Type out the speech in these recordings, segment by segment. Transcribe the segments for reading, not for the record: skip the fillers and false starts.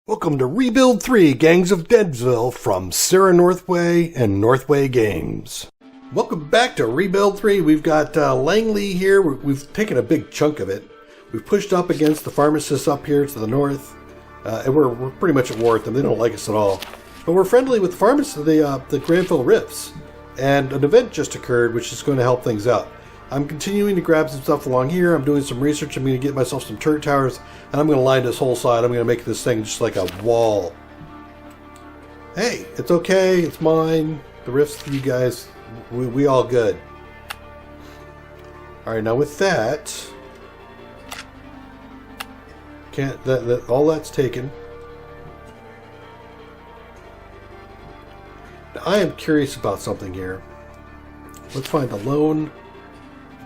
Welcome to Rebuild 3 Gangs of Deadsville from Sarah Northway and Northway Games. Welcome back to Rebuild 3. We've got Langley here. We've taken a big chunk of it. We've pushed up against the pharmacists up here to the north. And we're pretty much at war with them. They don't like us at all. But we're friendly with the pharmacists, the Granville Rifts. And an event just occurred which is going to help things out. I'm continuing to grab some stuff along here. I'm doing some research. I'm going to get myself some turret towers, and I'm going to line this whole side. I'm going to make this thing just like a wall. Hey, it's okay. It's mine. The rifts, you guys, we all good. All right, now with that, all that's taken. Now, I am curious about something here. Let's find a lone.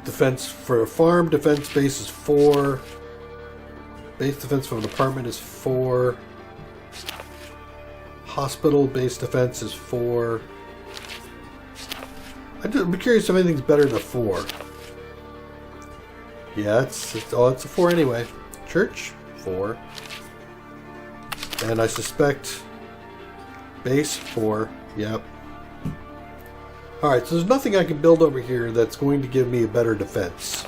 Defense for a farm defense base is 4. Base defense for an apartment is 4. Hospital base defense is 4. I'm curious if anything's better than 4. Yeah, it's a 4 anyway. Church 4. And I suspect base 4. Yep. Alright, so there's nothing I can build over here that's going to give me a better defense.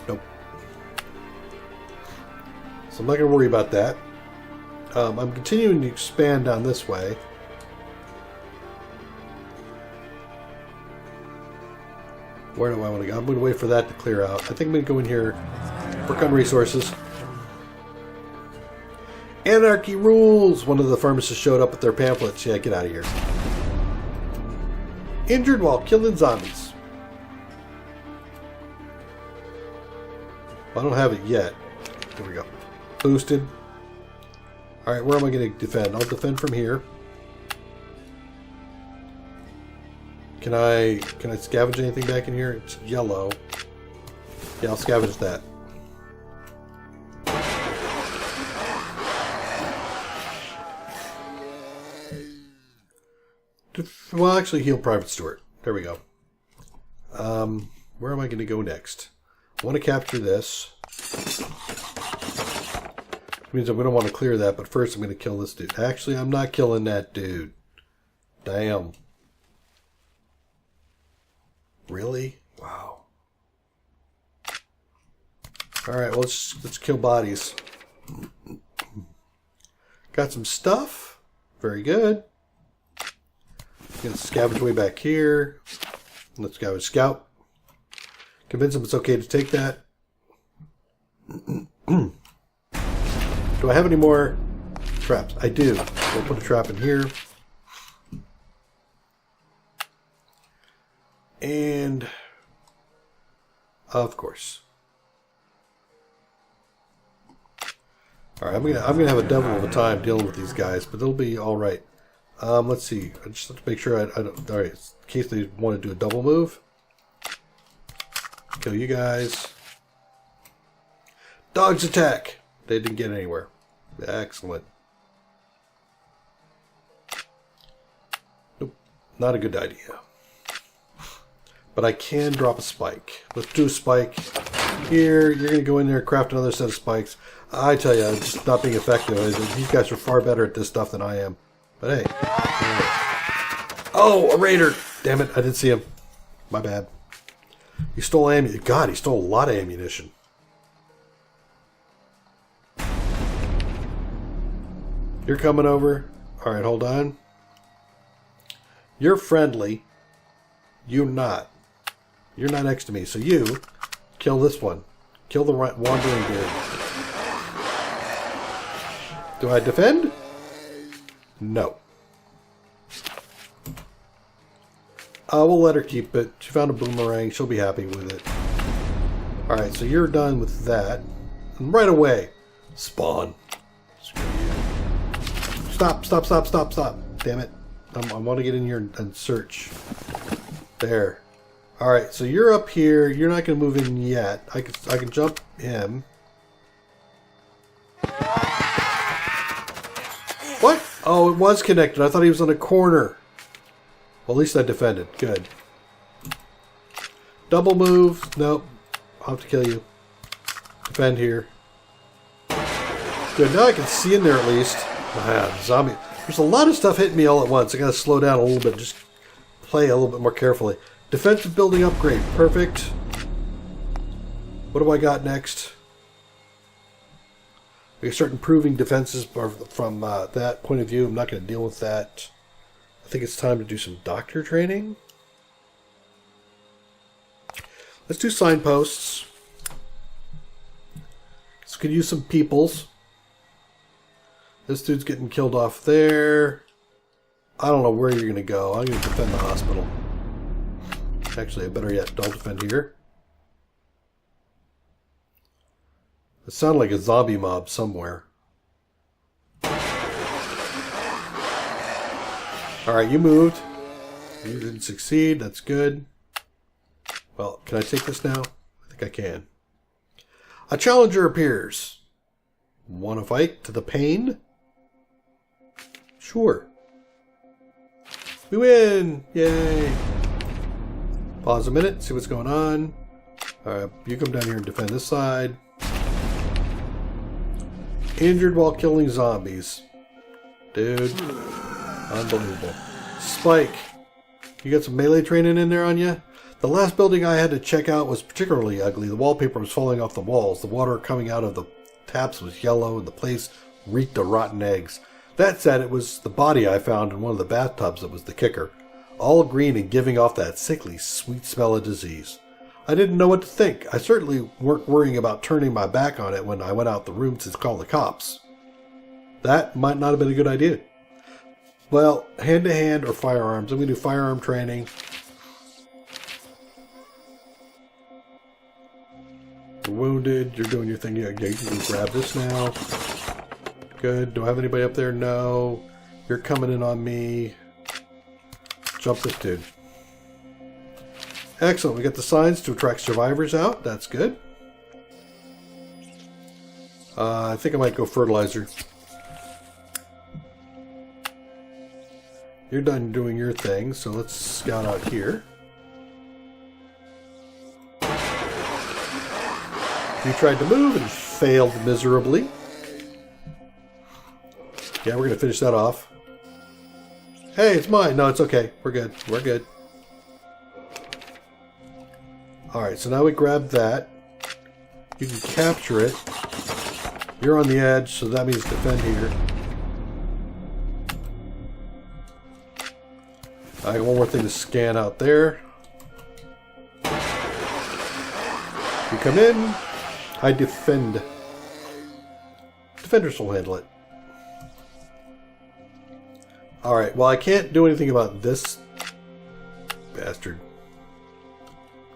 Nope. So I'm not going to worry about that. I'm continuing to expand down this way. Where do I want to go? I'm going to wait for that to clear out. I think I'm going to go in here, work on resources. Anarchy rules! One of the pharmacists showed up with their pamphlets. Yeah, get out of here. Injured while killing zombies. I don't have it yet. There we go. Boosted. Alright, where am I going to defend? I'll defend from here. Can I scavenge anything back in here? It's yellow. Yeah, I'll scavenge that. Well, actually, heal Private Stewart. There we go. Where am I going to go next? I want to capture this. Which means I'm going to want to clear that, but first I'm going to kill this dude. Actually, I'm not killing that dude. Damn. Really? Wow. Alright, well, let's kill bodies. Got some stuff. Very good. Gonna scavenge way back here. Let's go scout. Convince him it's okay to take that. Do I have any more traps? I do. We'll put a trap in here. And of course. Alright, I'm gonna have a devil of a time dealing with these guys, but it'll be alright. Let's see. I just have to make sure I don't... Alright, in case they want to do a double move. Kill you guys. Dogs attack! They didn't get anywhere. Excellent. Nope. Not a good idea. But I can drop a spike. Let's do a spike. Here, you're going to go in there and craft another set of spikes. I tell you, it's just not being effective. These guys are far better at this stuff than I am. But hey. Oh, a raider! Damn it, I didn't see him. My bad. He stole ammunition. God, he stole a lot of ammunition. You're coming over. Alright, hold on. You're friendly. You're not. You're not next to me. So you kill this one. Kill the wandering dude. Do I defend? No. We'll let her keep it. She found a boomerang. She'll be happy with it. Alright, so you're done with that. And right away, spawn. Screw you. Stop, stop, stop, stop, stop. Damn it. I want to get in here and search. There. Alright, so you're up here. You're not going to move in yet. I can jump him. What? Oh, it was connected. I thought he was on a corner. Well, at least I defended. Good. Double move. Nope. I'll have to kill you. Defend here. Good, now I can see in there at least. Ah, zombie. There's a lot of stuff hitting me all at once. I gotta slow down a little bit, just play a little bit more carefully. Defensive building upgrade, perfect. What do I got next? We can start improving defenses from that point of view. I'm not going to deal with that. I think it's time to do some doctor training. Let's do signposts. So we can use some peoples. This dude's getting killed off there. I don't know where you're going to go. I'm going to defend the hospital. Actually, better yet, don't defend here. It sounded like a zombie mob somewhere. Alright, you moved. You didn't succeed. That's good. Well, can I take this now? I think I can. A challenger appears. Want to fight to the pain? Sure. We win! Yay! Pause a minute, see what's going on. Alright, you come down here and defend this side. Injured while killing zombies. Dude. Unbelievable. Spike. You got some melee training in there on you? The last building I had to check out was particularly ugly. The wallpaper was falling off the walls. The water coming out of the taps was yellow, and the place reeked of rotten eggs. That said, it was the body I found in one of the bathtubs that was the kicker. All green and giving off that sickly, sweet smell of disease. I didn't know what to think. I certainly weren't worrying about turning my back on it when I went out the room to call the cops. That might not have been a good idea. Well, hand-to-hand or firearms. I'm going to do firearm training. You're wounded. You're doing your thing. Yeah, you can grab this now. Good. Do I have anybody up there? No. You're coming in on me. Jump this dude. Excellent. We got the signs to attract survivors out. That's good. I think I might go fertilizer. You're done doing your thing, so let's scout out here. You tried to move and failed miserably. Yeah, we're going to finish that off. Hey, it's mine. No, it's okay. We're good. We're good. Alright, so now we grab that. You can capture it. You're on the edge, so that means defend here. I got one more thing to scan out there. You come in. I defend. Defenders will handle it. Alright, well I can't do anything about this bastard.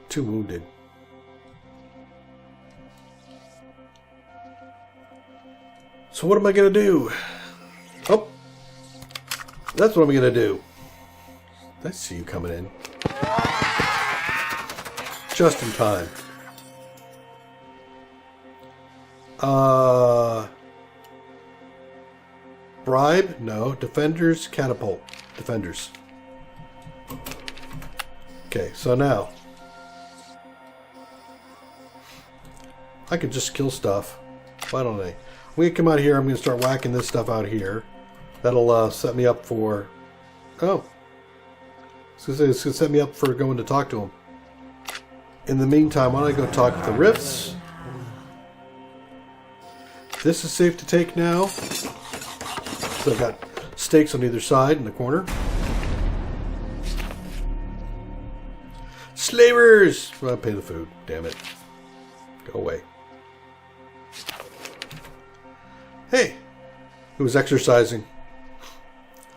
Too wounded. So what am I going to do? Oh! That's what I'm going to do. I see you coming in. Just in time. Bribe? No. Defenders, catapult. Defenders. Okay, so now I could just kill stuff. Why don't I? We come out here, I'm going to start whacking this stuff out here. That'll set me up for... Oh. It's going to set me up for going to talk to him. In the meantime, why don't I go talk to the Rifts? This is safe to take now. So I've got stakes on either side in the corner. Slavers! Well, I'll pay the food. Damn it. Go away. Hey! Who's exercising?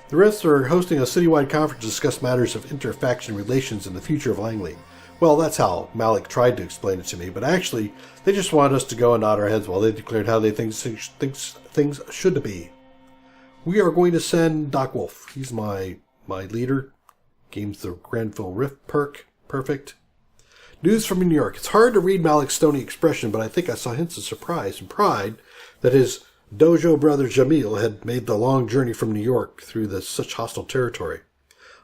The Rifts are hosting a citywide conference to discuss matters of inter-faction relations and the future of Langley. Well, that's how Malik tried to explain it to me, but actually, they just wanted us to go and nod our heads while they declared how they think things should be. We are going to send Doc Wolf. He's my leader. Gains the Granville Rift perk. Perfect. News from New York. It's hard to read Malik's stony expression, but I think I saw hints of surprise and pride that his dojo brother Jamil had made the long journey from New York through such hostile territory.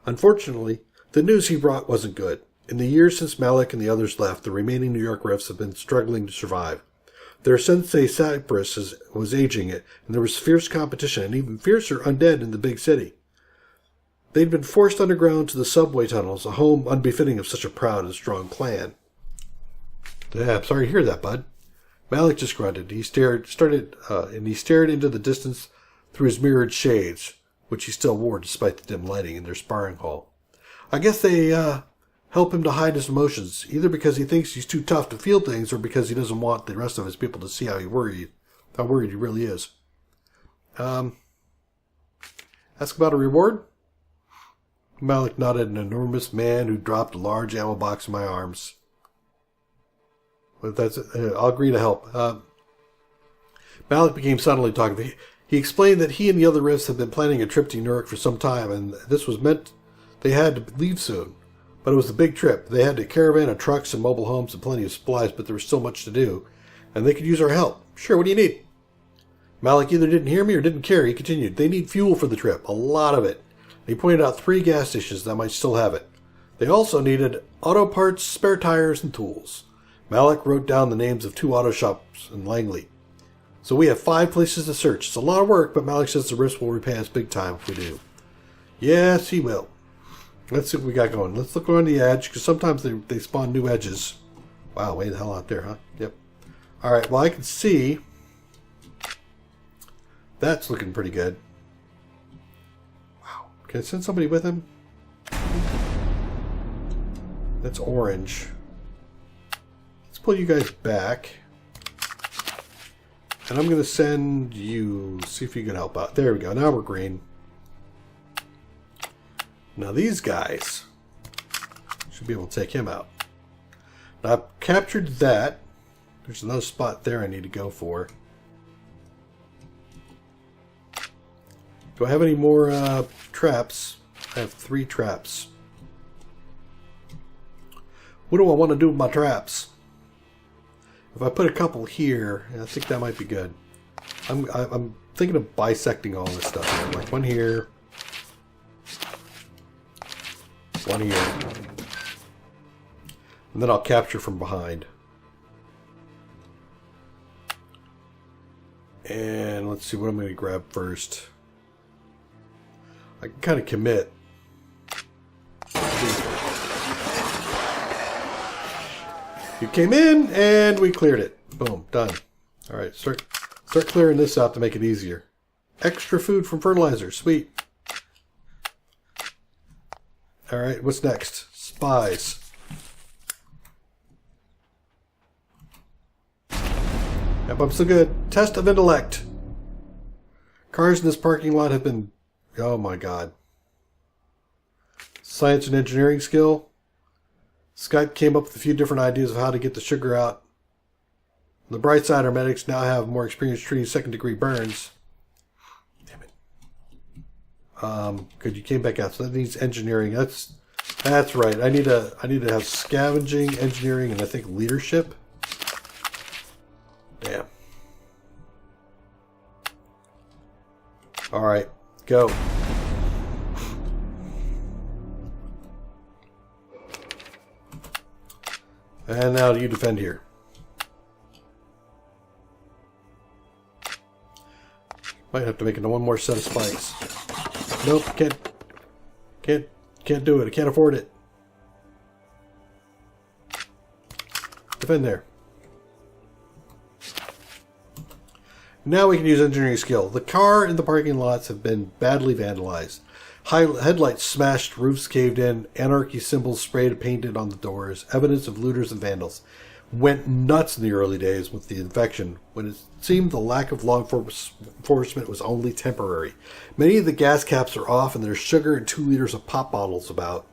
Unfortunately, the news he brought wasn't good. In the years since Malik and the others left, the remaining New York Rifts have been struggling to survive. Their sensei Cypress was aging it, and there was fierce competition, and even fiercer undead in the big city. They'd been forced underground to the subway tunnels, a home unbefitting of such a proud and strong clan. Yeah, I'm sorry to hear that, bud. Malik just grunted. He stared into the distance through his mirrored shades, which he still wore despite the dim lighting in their sparring hall. I guess they help him to hide his emotions, either because he thinks he's too tough to feel things, or because he doesn't want the rest of his people to see how worried he really is. Ask about a reward? Malik nodded, an enormous man who dropped a large ammo box in my arms. But I'll agree to help. Malik became suddenly talkative. He explained that he and the other Rifts had been planning a trip to Newark for some time, and this was meant they had to leave soon. But it was a big trip. They had a caravan of trucks and mobile homes and plenty of supplies, but there was still much to do, and they could use our help. Sure, what do you need? Malik either didn't hear me or didn't care. He continued. They need fuel for the trip, a lot of it. He pointed out 3 gas stations that might still have it. They also needed auto parts, spare tires, and tools. Malik wrote down the names of 2 auto shops in Langley. So we have 5 places to search. It's a lot of work, but Malik says the Rifts will repay us big time if we do. Yes, he will. Let's see what we got going. Let's look on the edge, because sometimes they spawn new edges. Wow, way the hell out there, huh? Yep. Alright, well I can see that's looking pretty good. Wow. Can I send somebody with him? That's orange. Let's pull you guys back. And I'm going to send you, see if you can help out. There we go. Now we're green. Now these guys should be able to take him out. Now I've captured that. There's another spot there I need to go for. Do I have any more traps? I have 3 traps. What do I want to do with my traps? If I put a couple here, I think that might be good. I'm thinking of bisecting all this stuff here. Like one here. One here. And then I'll capture from behind. And let's see what I'm going to grab first. I can kind of commit. You came in and we cleared it. Boom, done. All right, start clearing this out to make it easier. Extra food from fertilizer, sweet. All right, what's next? Spies. Yep, I'm still good. Test of intellect. Cars in this parking lot have been... Oh my god. Science and engineering skill. Skype came up with a few different ideas of how to get the sugar out. On the bright side, our medics now have more experience treating second-degree burns. Damn it. Good, you came back out. So that needs engineering. That's right. I need to have scavenging, engineering, and I think leadership. Damn. All right, go. And now you defend here. Might have to make it one more set of spikes. Nope, can't do it. I can't afford it. Defend there. Now we can use engineering skill. The car and the parking lots have been badly vandalized. Headlights smashed, roofs caved in, anarchy symbols sprayed and painted on the doors, evidence of looters and vandals. Went nuts in the early days with the infection, when it seemed the lack of law enforcement was only temporary. Many of the gas caps are off and there's sugar and 2 liters of pop bottles about.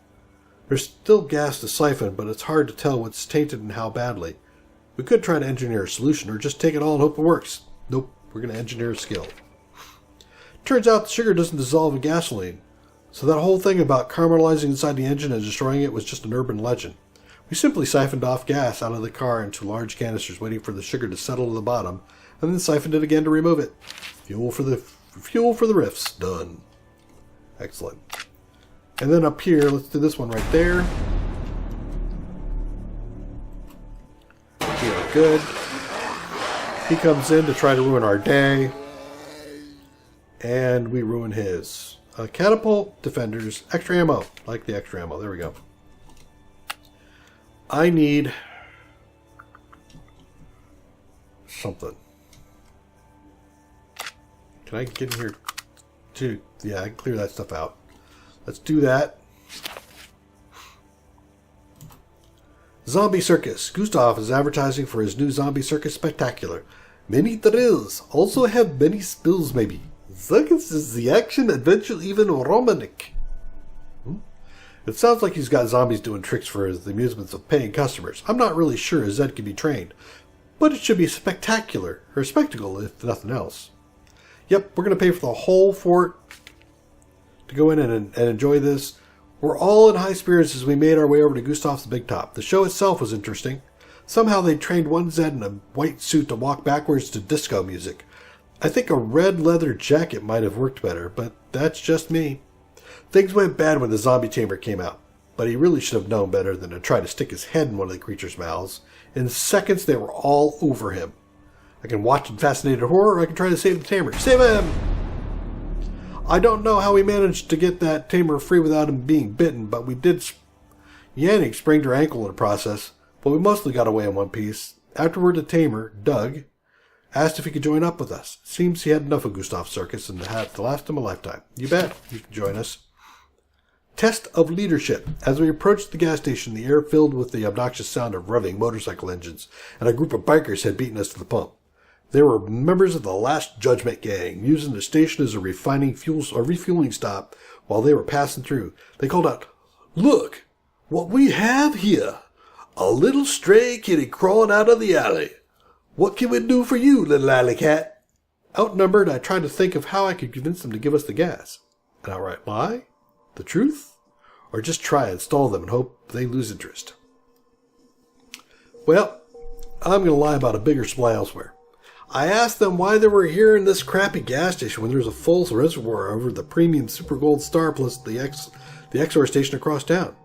There's still gas to siphon, but it's hard to tell what's tainted and how badly. We could try to engineer a solution or just take it all and hope it works. Nope, we're going to engineer a skill. Turns out the sugar doesn't dissolve in gasoline. So that whole thing about caramelizing inside the engine and destroying it was just an urban legend. We simply siphoned off gas out of the car into large canisters, waiting for the sugar to settle to the bottom, and then siphoned it again to remove it. Fuel for the Rifts. Done. Excellent. And then up here, let's do this one right there. We are good. He comes in to try to ruin our day. And we ruin his. Catapult, defenders, extra ammo. Like the extra ammo. There we go. I need something. Can I get in here too? Yeah, I can clear that stuff out. Let's do that. Zombie Circus. Gustav is advertising for his new Zombie Circus Spectacular. Many thrills. Also have many spills, maybe. Circus is the action, adventure, even romantic. It sounds like he's got zombies doing tricks for the amusements of paying customers. I'm not really sure Zed can be trained. But it should be spectacular, or spectacle, if nothing else. Yep, we're going to pay for the whole fort to go in and enjoy this. We're all in high spirits as we made our way over to Gustav's Big Top. The show itself was interesting. Somehow they trained one Zed in a white suit to walk backwards to disco music. I think a red leather jacket might have worked better, but that's just me. Things went bad when the zombie tamer came out, but he really should have known better than to try to stick his head in one of the creature's mouths. In seconds, they were all over him. I can watch in fascinated horror, or I can try to save the tamer. Save him! I don't know how we managed to get that tamer free without him being bitten, but we did. Yannick sprained her ankle in the process, but we mostly got away in one piece. Afterward, the tamer, Doug, asked if he could join up with us. Seems he had enough of Gustav's circus and had to last him a lifetime. You bet. You can join us. Test of leadership. As we approached the gas station, the air filled with the obnoxious sound of revving motorcycle engines, and a group of bikers had beaten us to the pump. They were members of the Last Judgment gang, using the station as a refueling stop while they were passing through. They called out, "Look, what we have here. A little stray kitty crawling out of the alley. What can we do for you, little alley cat?" Outnumbered, I tried to think of how I could convince them to give us the gas. An outright lie? The truth? Or just try and stall them and hope they lose interest? Well, I'm going to lie about a bigger supply elsewhere. I asked them why they were here in this crappy gas station when there was a full reservoir over the premium Super Gold Star plus the XOR station across town.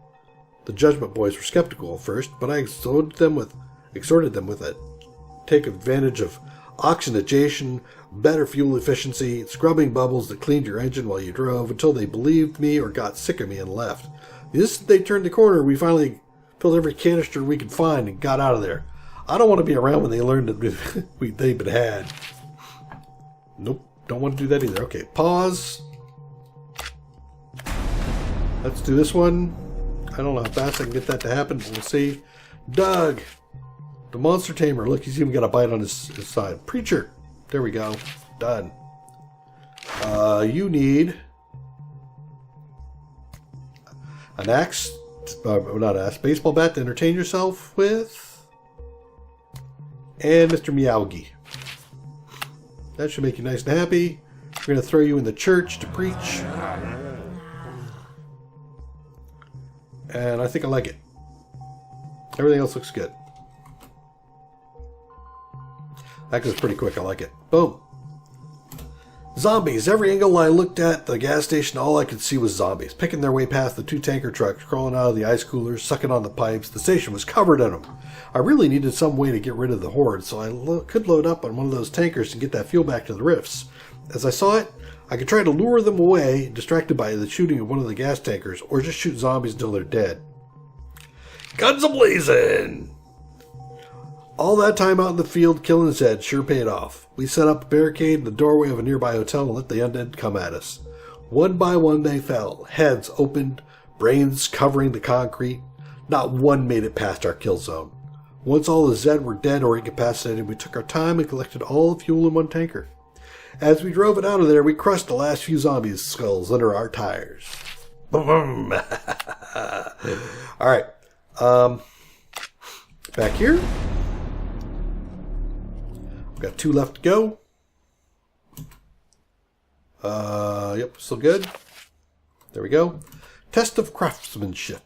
The Judgment Boys were skeptical at first, but I exhorted them with a take advantage of oxygenation, better fuel efficiency, scrubbing bubbles that cleaned your engine while you drove until they believed me or got sick of me and left. The instant they turned the corner, we finally filled every canister we could find and got out of there. I don't want to be around when they learn that they've been had. Nope, don't want to do that either. Okay, pause. Let's do this one. I don't know how fast I can get that to happen, but we'll see. Doug, the monster tamer. Look, he's even got a bite on his side. Preacher. There we go. Done. You need an axe, not an axe, baseball bat to entertain yourself with. And Mr. Meowgie. That should make you nice and happy. We're going to throw you in the church to preach. And I think I like it. Everything else looks good. That goes pretty quick. I like it. Boom. Zombies. Every angle I looked at the gas station, all I could see was zombies, picking their way past the two tanker trucks, crawling out of the ice coolers, sucking on the pipes. The station was covered in them. I really needed some way to get rid of the horde, so I could load up on one of those tankers and get that fuel back to the rifts. As I saw it, I could try to lure them away, distracted by the shooting of one of the gas tankers, or just shoot zombies until they're dead. Guns a-blazing! All that time out in the field killing Zed sure paid off. We set up a barricade in the doorway of a nearby hotel and let the undead come at us. One by one they fell, heads opened, brains covering the concrete. Not one made it past our kill zone. Once all the Zed were dead or incapacitated, we took our time and collected all the fuel in one tanker. As we drove it out of there, we crushed the last few zombies' skulls under our tires. Boom! Alright. Back here. We've got 2 left to go. Yep, still good. There we go. Test of craftsmanship.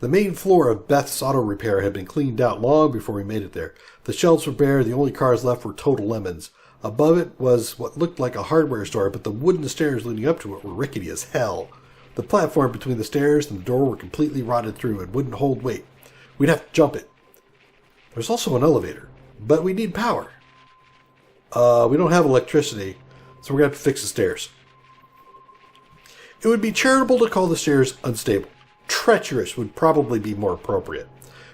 The main floor of Beth's auto repair had been cleaned out long before we made it there. The shelves were bare. The only cars left were Total Lemons. Above it was what looked like a hardware store, but the wooden stairs leading up to it were rickety as hell. The platform between the stairs and the door were completely rotted through and wouldn't hold weight. We'd have to jump it. There's also an elevator, but we need power. We don't have electricity, so we're going to have to fix the stairs. It would be charitable to call the stairs unstable. Treacherous would probably be more appropriate.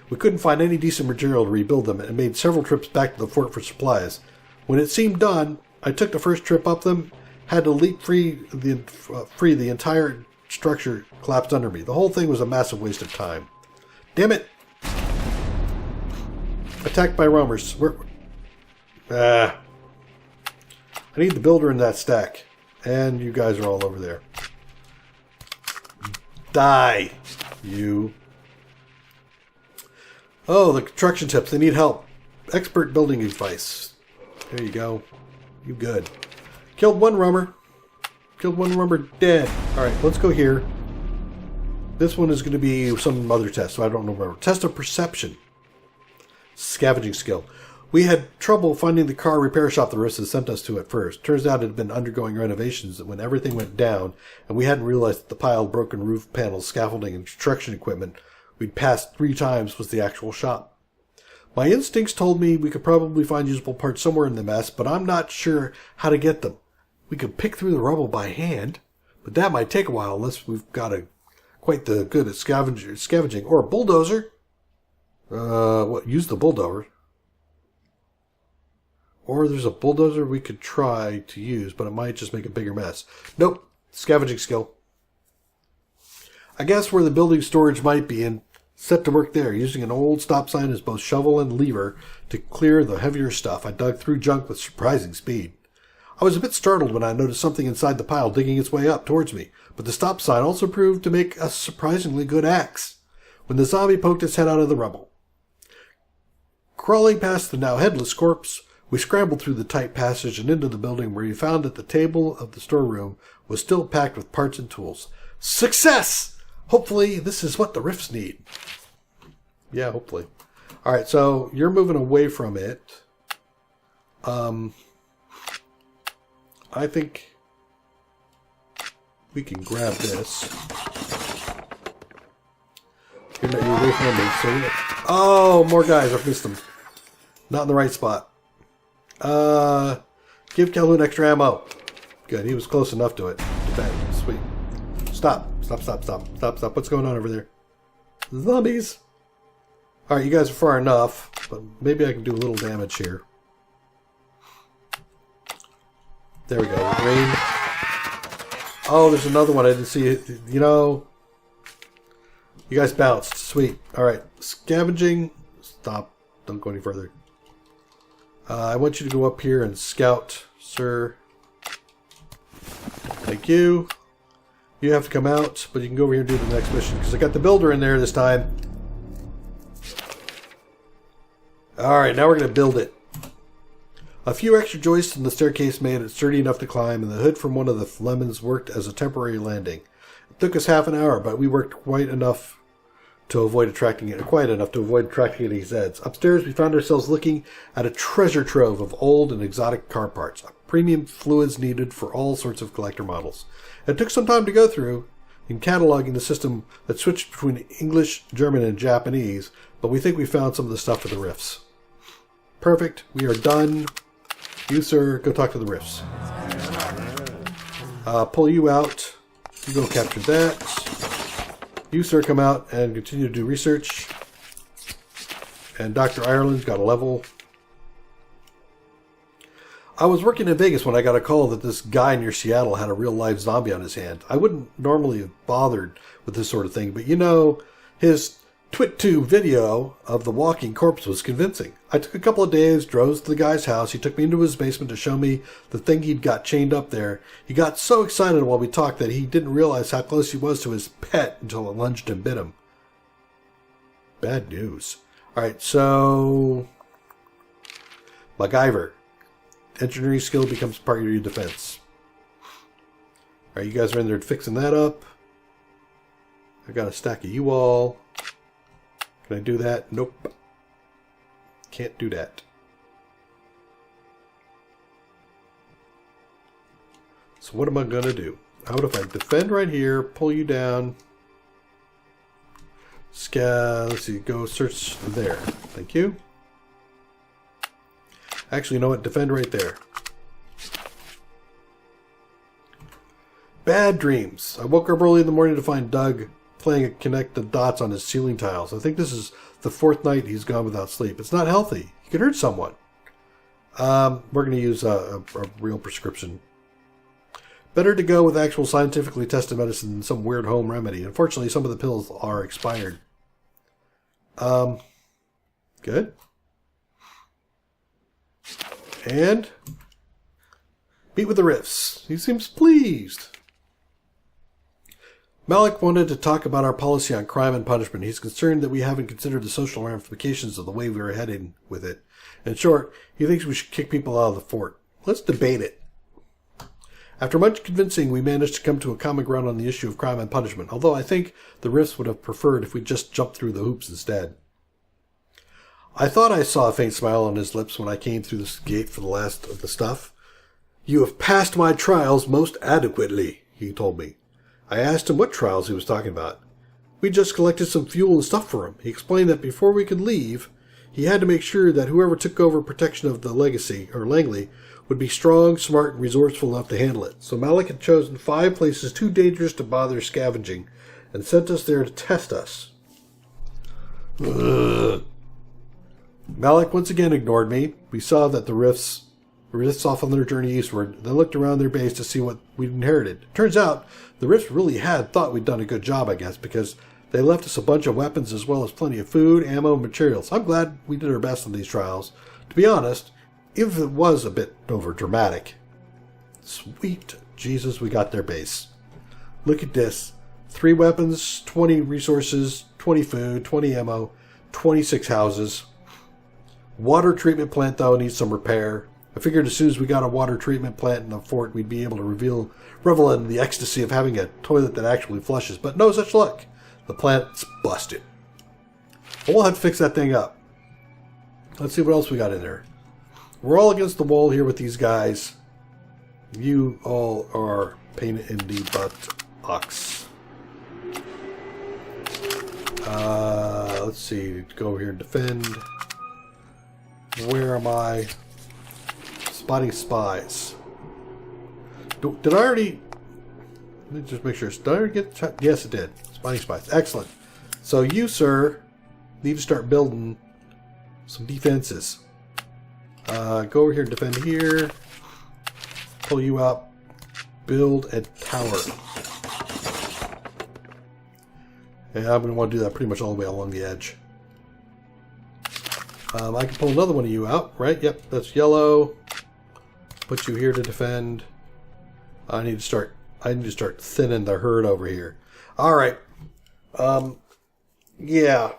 We couldn't find any decent material to rebuild them and made several trips back to the fort for supplies. When it seemed done, I took the first trip up them, had to leap free the entire structure collapsed under me. The whole thing was a massive waste of time. Damn it! Attacked by roamers. I need the builder in that stack. And you guys are all over there. Die, you. Oh, the construction tips. They need help. Expert building advice. There you go. You good. Killed one roamer. Killed one roamer dead. Alright, let's go here. This one is going to be some other test, so I don't remember. Test of perception. Scavenging skill. We had trouble finding the car repair shop the Rissa sent us to at first. Turns out it had been undergoing renovations when everything went down, and we hadn't realized that the pile of broken roof panels, scaffolding, and construction equipment we'd passed 3 times was the actual shop. My instincts told me we could probably find usable parts somewhere in the mess, but I'm not sure how to get them. We could pick through the rubble by hand, but that might take a while unless we've got quite the good at scavenging. Or a bulldozer. Use the bulldozer. Or there's a bulldozer we could try to use, but it might just make a bigger mess. Nope. Scavenging skill. I guess where the building storage might be, and set to work there, using an old stop sign as both shovel and lever to clear the heavier stuff. I dug through junk with surprising speed. I was a bit startled when I noticed something inside the pile digging its way up towards me, but the stop sign also proved to make a surprisingly good axe when the zombie poked its head out of the rubble. Crawling past the now headless corpse, we scrambled through the tight passage and into the building, where we found that the table of the storeroom was still packed with parts and tools. Success! Hopefully this is what the rifts need. Yeah, hopefully. Alright, so you're moving away from it. I think we can grab this. You're away from me, so oh, more guys. I've missed them. Not in the right spot. Give Calhoun extra ammo. Good, he was close enough to it. Sweet. Stop. Stop. What's going on over there? Zombies. Alright, you guys are far enough, but maybe I can do a little damage here. There we go. Rain. Oh, there's another one. I didn't see it. You know, you guys bounced. Sweet. Alright. Scavenging. Stop. Don't go any further. I want you to go up here and scout, sir. Thank you. You have to come out, but you can go over here and do the next mission, because I got the builder in there this time. Alright, now we're going to build it. A few extra joists in the staircase made it sturdy enough to climb, and the hood from one of the lemons worked as a temporary landing. It took us half an hour, but we worked quite enough to avoid attracting any Zeds. Upstairs, we found ourselves looking at a treasure trove of old and exotic car parts, premium fluids needed for all sorts of collector models. It took some time to go through in cataloging the system that switched between English, German, and Japanese, but we think we found some of the stuff for the riffs. Perfect. We are done. You, sir, go talk to the riffs. Pull you out. You go capture that. You, sir, come out and continue to do research. And Dr. Ireland's got a level. I was working in Vegas when I got a call that this guy near Seattle had a real-life zombie on his hand. I wouldn't normally have bothered with this sort of thing, but you know, his TwitTube video of the walking corpse was convincing. I took a couple of days, drove to the guy's house. He took me into his basement to show me the thing he'd got chained up there. He got so excited while we talked that he didn't realize how close he was to his pet until it lunged and bit him. Bad news. Alright, so MacGyver. Engineering skill becomes part of your defense. Alright, you guys are in there fixing that up. I got a stack of U-all. Can I do that? Nope. Can't do that. So what am I going to do? How about if I defend right here, pull you down. Let's see, go search there. Thank you. Actually, you know what? Defend right there. Bad dreams. I woke up early in the morning to find Doug playing connect the dots on his ceiling tiles. I think this is the 4th night he's gone without sleep. It's not healthy. He could hurt someone. We're going to use a real prescription. Better to go with actual scientifically tested medicine than some weird home remedy. Unfortunately, some of the pills are expired. Good. And meet with the Riffs. He seems pleased. Malik wanted to talk about our policy on crime and punishment. He's concerned that we haven't considered the social ramifications of the way we are heading with it. In short, he thinks we should kick people out of the fort. Let's debate it. After much convincing, we managed to come to a common ground on the issue of crime and punishment, although I think the Riffs would have preferred if we just jumped through the hoops instead. I thought I saw a faint smile on his lips when I came through this gate for the last of the stuff. You have passed my trials most adequately, he told me. I asked him what trials he was talking about. We just collected some fuel and stuff for him. He explained that before we could leave, he had to make sure that whoever took over protection of the legacy, or Langley, would be strong, smart, and resourceful enough to handle it. So Malik had chosen 5 places too dangerous to bother scavenging, and sent us there to test us. Ugh. Malik once again ignored me. We saw that the Riffs off on their journey eastward. They looked around their base to see what we'd inherited. Turns out, the Riffs really had thought we'd done a good job, I guess, because they left us a bunch of weapons as well as plenty of food, ammo, and materials. I'm glad we did our best on these trials. To be honest, if it was a bit over dramatic. Sweet Jesus, we got their base. Look at this. 3 weapons, 20 resources, 20 food, 20 ammo, 26 houses. Water treatment plant, though, needs some repair. I figured as soon as we got a water treatment plant in the fort, we'd be able to revel in the ecstasy of having a toilet that actually flushes. But no such luck. The plant's busted. We'll have to fix that thing up. Let's see what else we got in there. We're all against the wall here with these guys. You all are pain in the butt-ocks. Let's see. Go over here and defend. Where am I? Spotting spies. Did I already... Let me just make sure. Did I already get... Yes, it did. Spotting spies. Excellent. So you, sir, need to start building some defenses. Go over here and defend here. Pull you out. Build a tower. And I'm going to want to do that pretty much all the way along the edge. I can pull another one of you out, right? Yep, that's yellow. Put you here to defend. I need to start thinning the herd over here. All right. Yeah.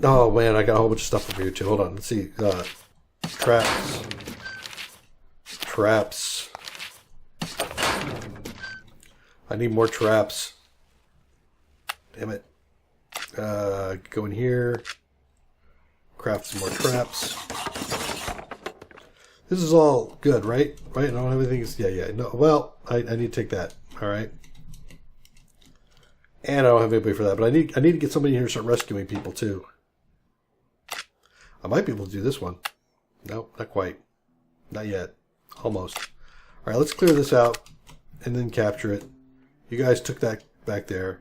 Oh man, I got a whole bunch of stuff over here too. Hold on. Let's see. Traps. Traps. I need more traps. Damn it. Go in here. Craft some more traps. This is all good, right? Right? I don't have anything. Yeah. No. Well, I need to take that. All right. And I don't have anybody for that, but I need to get somebody in here to start rescuing people too. I might be able to do this one. Nope, not quite. Not yet. Almost. All right, let's clear this out and then capture it. You guys took that back there.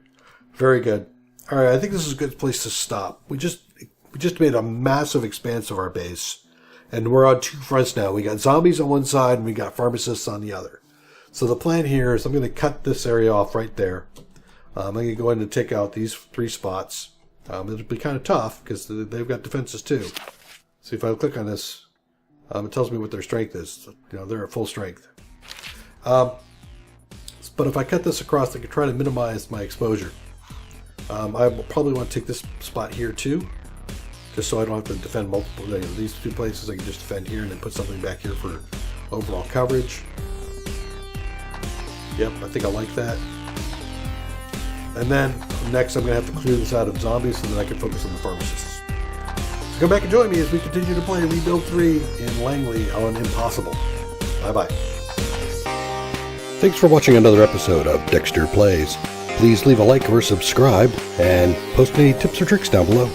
Very good. All right, I think this is a good place to stop. We just made a massive expanse of our base, and we're on 2 fronts now. We got zombies on one side, and we got pharmacists on the other. So the plan here is I'm going to cut this area off right there. I'm going to go in and take out these 3 spots. It'll be kind of tough because they've got defenses too. So if I click on this, it tells me what their strength is. You know, they're at full strength. But if I cut this across, I can try to minimize my exposure. I will probably want to take this spot here too, just so I don't have to defend multiple. These 2 places I can just defend here and then put something back here for overall coverage. Yep, I think I like that. And then next I'm going to have to clear this out of zombies so that I can focus on the pharmacists. So come back and join me as we continue to play Rebuild 3 in Langley on Impossible. Bye-bye. Thanks for watching another episode of Dextor Plays. Please leave a like or subscribe and post any tips or tricks down below.